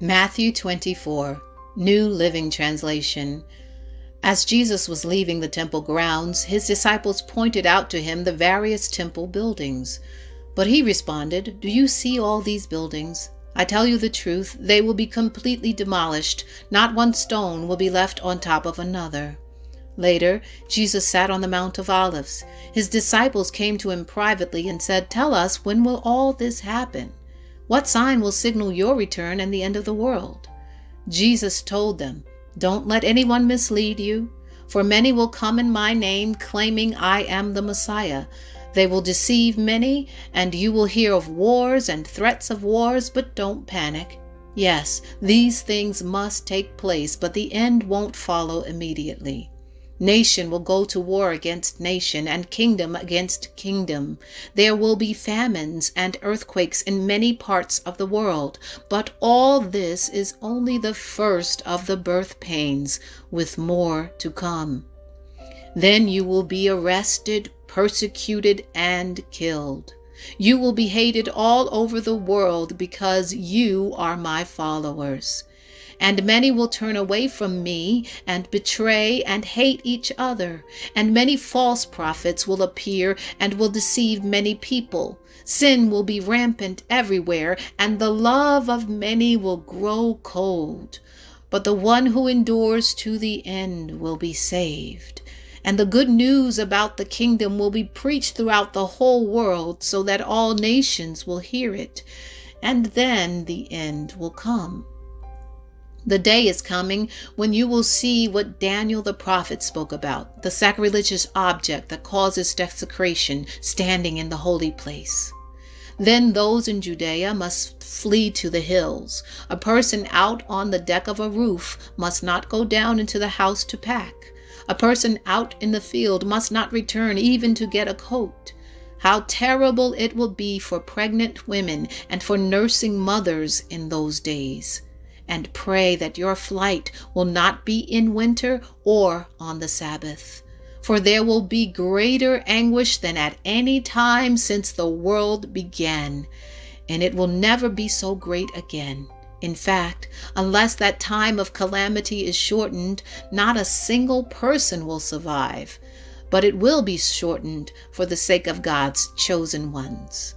Matthew 24, New Living Translation. As Jesus was leaving the temple grounds, his disciples pointed out to him the various temple buildings. But he responded, "Do you see all these buildings? I tell you the truth, they will be completely demolished. Not one stone will be left on top of another." Later, Jesus sat on the Mount of Olives. His disciples came to him privately and said, "Tell us, when will all this happen? What sign will signal your return and the end of the world?" Jesus told them, "Don't let anyone mislead you, for many will come in my name, claiming I am the Messiah. They will deceive many, and you will hear of wars and threats of wars, but don't panic. Yes, these things must take place, but the end won't follow immediately. Nation will go to war against nation, and kingdom against kingdom. There will be famines and earthquakes in many parts of the world, but all this is only the first of the birth pains, with more to come. Then you will be arrested, persecuted, and killed. You will be hated all over the world because you are my followers. And many will turn away from me and betray and hate each other. And many false prophets will appear and will deceive many people. Sin will be rampant everywhere, and the love of many will grow cold. But the one who endures to the end will be saved. And the good news about the kingdom will be preached throughout the whole world, so that all nations will hear it. And then the end will come. The day is coming when you will see what Daniel the prophet spoke about, the sacrilegious object that causes desecration standing in the holy place. Then those in Judea must flee to the hills. A person out on the deck of a roof must not go down into the house to pack. A person out in the field must not return even to get a coat. How terrible it will be for pregnant women and for nursing mothers in those days. And pray that your flight will not be in winter or on the Sabbath, for there will be greater anguish than at any time since the world began, and it will never be so great again. In fact, unless that time of calamity is shortened, not a single person will survive, but it will be shortened for the sake of God's chosen ones.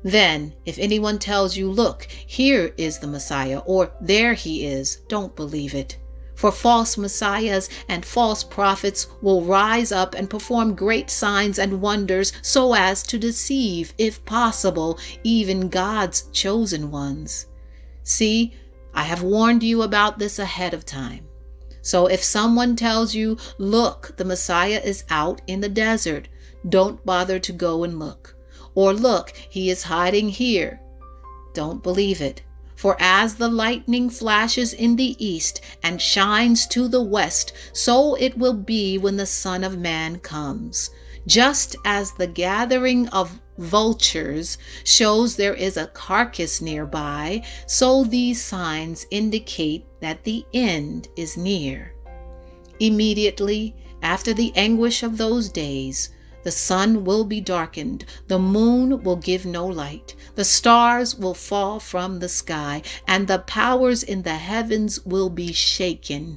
Then, if anyone tells you, "Look, here is the Messiah," or "There he is," don't believe it. For false messiahs and false prophets will rise up and perform great signs and wonders so as to deceive, if possible, even God's chosen ones. See, I have warned you about this ahead of time. So if someone tells you, "Look, the Messiah is out in the desert," don't bother to go and look. Or, "Look, he is hiding here." Don't believe it. For as the lightning flashes in the east and shines to the west, so it will be when the Son of Man comes. Just as the gathering of vultures shows there is a carcass nearby, so these signs indicate that the end is near. Immediately after the anguish of those days, the sun will be darkened, the moon will give no light, the stars will fall from the sky, and the powers in the heavens will be shaken.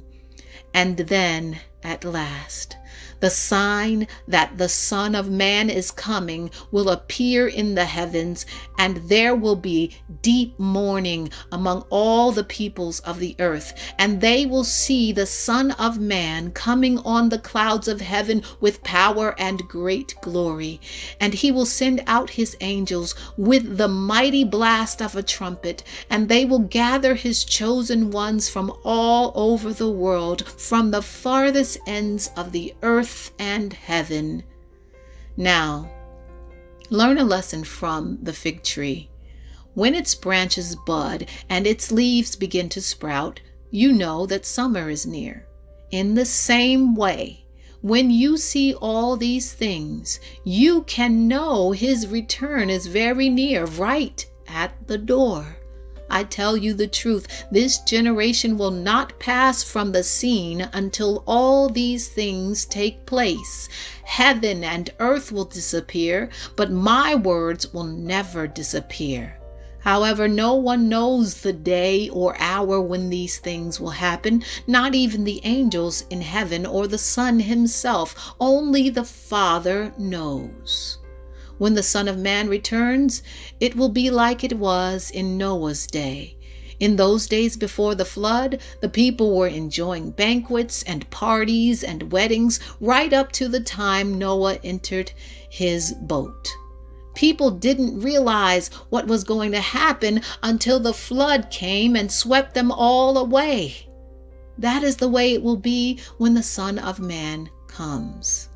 And then, at last, the sign that the Son of Man is coming will appear in the heavens, and there will be deep mourning among all the peoples of the earth, and they will see the Son of Man coming on the clouds of heaven with power and great glory. And he will send out his angels with the mighty blast of a trumpet, and they will gather his chosen ones from all over the world, from the farthest ends of the earth and heaven. Now, learn a lesson from the fig tree. When its branches bud and its leaves begin to sprout, you know that summer is near. In the same way, when you see all these things, you can know his return is very near, right at the door. I tell you the truth, this generation will not pass from the scene until all these things take place. Heaven and earth will disappear, but my words will never disappear. However, no one knows the day or hour when these things will happen, not even the angels in heaven or the Son himself. Only the Father knows. When the Son of Man returns, it will be like it was in Noah's day. In those days before the flood, the people were enjoying banquets and parties and weddings right up to the time Noah entered his boat. People didn't realize what was going to happen until the flood came and swept them all away. That is the way it will be when the Son of Man comes.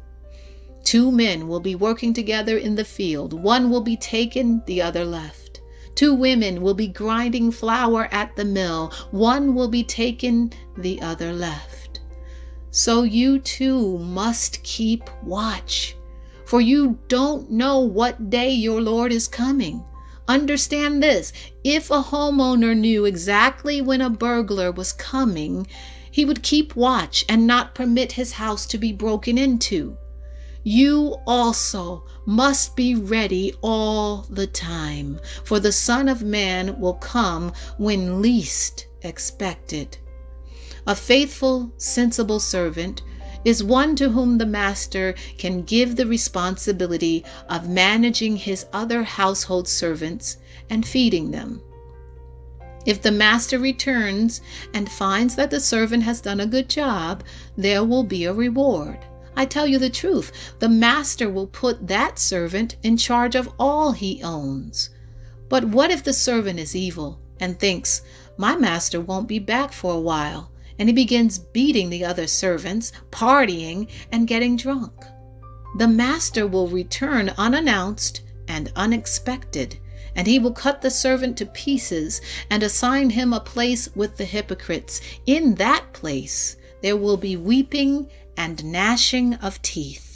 2 men will be working together in the field. One will be taken, the other left. 2 women will be grinding flour at the mill. One will be taken, the other left. So you too must keep watch, for you don't know what day your Lord is coming. Understand this: if a homeowner knew exactly when a burglar was coming, he would keep watch and not permit his house to be broken into. You also must be ready all the time, for the Son of Man will come when least expected. A faithful, sensible servant is one to whom the master can give the responsibility of managing his other household servants and feeding them. If the master returns and finds that the servant has done a good job, there will be a reward. I tell you the truth, the master will put that servant in charge of all he owns. But what if the servant is evil and thinks, my master won't be back for a while, and he begins beating the other servants, partying, and getting drunk? The master will return unannounced and unexpected, and he will cut the servant to pieces and assign him a place with the hypocrites. In that place there will be weeping and gnashing of teeth.